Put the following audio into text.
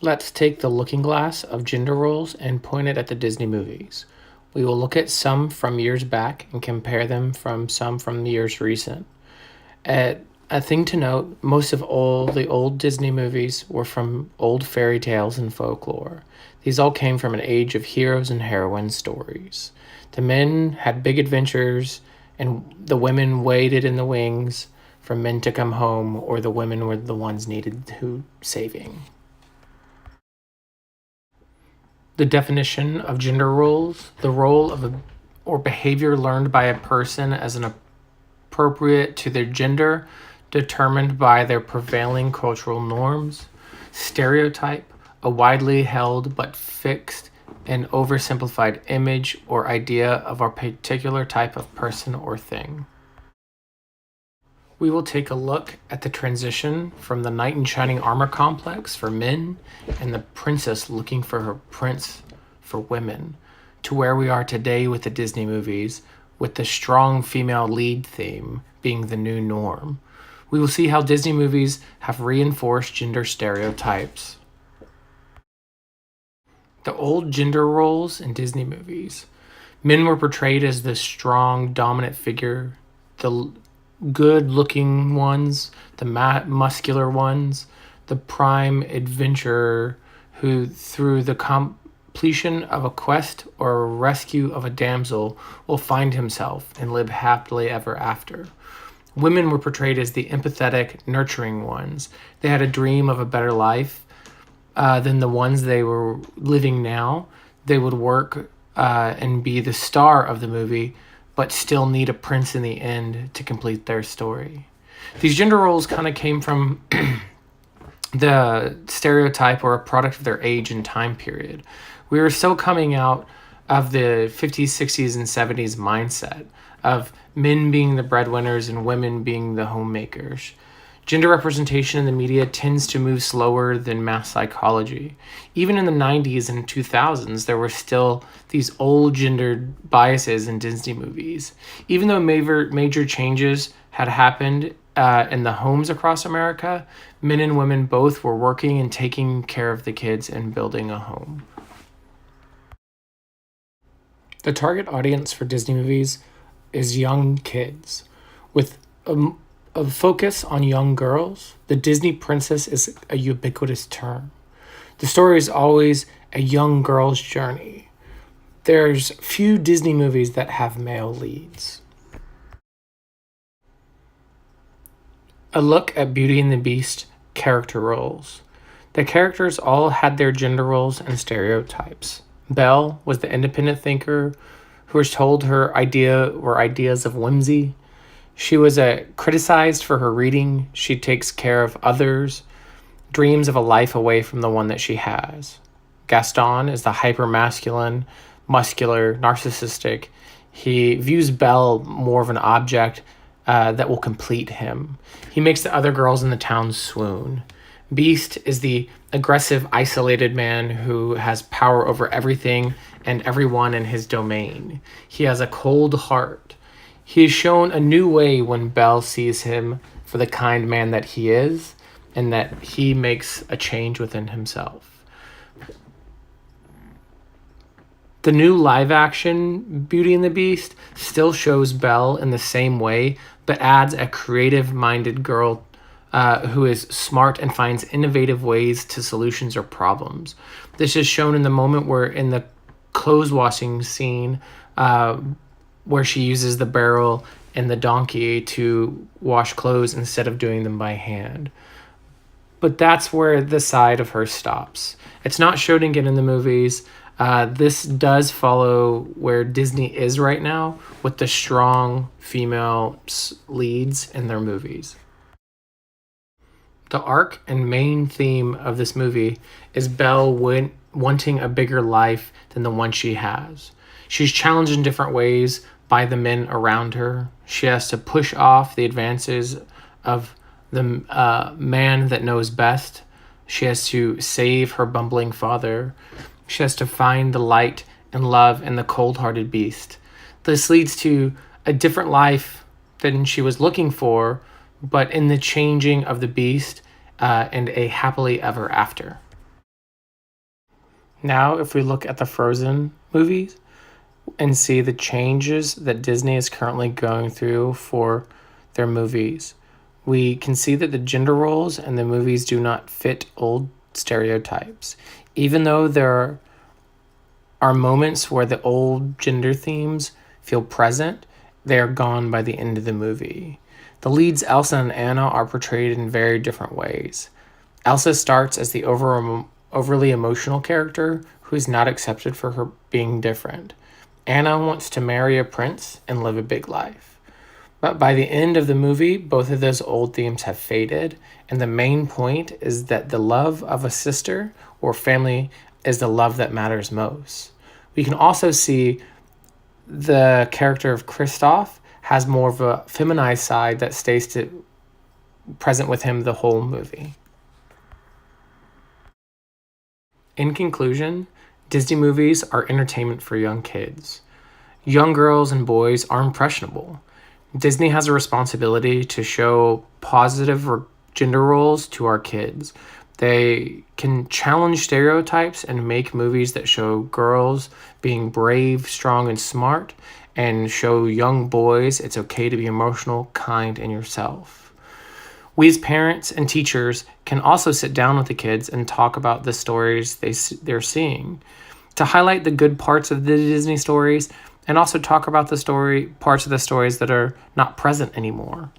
Let's take the looking glass of gender roles and point it at the Disney movies. We will look at some from years back and compare them from some from years recent. A thing to note, most of all the old Disney movies were from old fairy tales and folklore. These all came from an age of heroes and heroine stories. The men had big adventures, and the women waited in the wings for men to come home, or the women were the ones needed who saving. The definition of gender roles, the role of a or behavior learned by a person as an appropriate to their gender, determined by their prevailing cultural norms. Stereotype, a widely held but fixed and oversimplified image or idea of a particular type of person or thing. We will take a look at the transition from the knight in shining armor complex for men and the princess looking for her prince for women to where we are today with the Disney movies, with the strong female lead theme being the new norm. We will see how Disney movies have reinforced gender stereotypes. The old gender roles in Disney movies. Men were portrayed as the strong, dominant figure, the good-looking ones, the muscular ones, the prime adventurer who, through the completion of a quest or a rescue of a damsel, will find himself and live happily ever after. Women were portrayed as the empathetic, nurturing ones. They had a dream of a better life than the ones they were living now. They would work and be the star of the movie, but still need a prince in the end to complete their story. These gender roles kind of came from the stereotype or a product of their age and time period. We were still coming out of the 50s, 60s, and 70s mindset of men being the breadwinners and women being the homemakers. Gender representation in the media tends to move slower than mass psychology. Even in the 90s and 2000s, there were still these old gendered biases in Disney movies. Even though major changes had happened in the homes across America, men and women both were working and taking care of the kids and building a home. The target audience for Disney movies is young kids. With a focus on young girls, the Disney princess is a ubiquitous term. The story is always a young girl's journey. There's few Disney movies that have male leads. A look at Beauty and the Beast character roles. The characters all had their gender roles and stereotypes. Belle was the independent thinker who was told her ideas of whimsy. She was criticized for her reading. She takes care of others, dreams of a life away from the one that she has. Gaston is the hyper-masculine, muscular, narcissistic. He views Belle more of an object that will complete him. He makes the other girls in the town swoon. Beast is the aggressive, isolated man who has power over everything and everyone in his domain. He has a cold heart. He is shown a new way when Belle sees him for the kind man that he is, and that he makes a change within himself. The new live-action Beauty and the Beast still shows Belle in the same way, but adds a creative-minded girl who is smart and finds innovative ways to solutions or problems. This is shown in the moment where in the clothes washing scene where she uses the barrel and the donkey to wash clothes instead of doing them by hand. But that's where the side of her stops. It's not shown again in the movies. This does follow where Disney is right now with the strong female leads in their movies. The arc and main theme of this movie is Belle wanting a bigger life than the one she has. She's challenged in different ways by the men around her. She has to push off the advances of the man that knows best. She has to save her bumbling father. She has to find the light and love in the cold-hearted Beast. This leads to a different life than she was looking for, but in the changing of the Beast and a happily ever after. Now, if we look at the Frozen movies and see the changes that Disney is currently going through for their movies, we can see that the gender roles in the movies do not fit old stereotypes. Even though there are moments where the old gender themes feel present, they are gone by the end of the movie. The leads Elsa and Anna are portrayed in very different ways. Elsa starts as the overly emotional character who is not accepted for her being different. Anna wants to marry a prince and live a big life. But by the end of the movie, both of those old themes have faded, and the main point is that the love of a sister or family is the love that matters most. We can also see the character of Kristoff has more of a feminized side that stays present with him the whole movie. In conclusion, Disney movies are entertainment for young kids. Young girls and boys are impressionable. Disney has a responsibility to show positive gender roles to our kids. They can challenge stereotypes and make movies that show girls being brave, strong, and smart, and show young boys it's okay to be emotional, kind, and yourself. We as parents and teachers can also sit down with the kids and talk about the stories they're seeing, to highlight the good parts of the Disney stories and also talk about the parts of the stories that are not present anymore.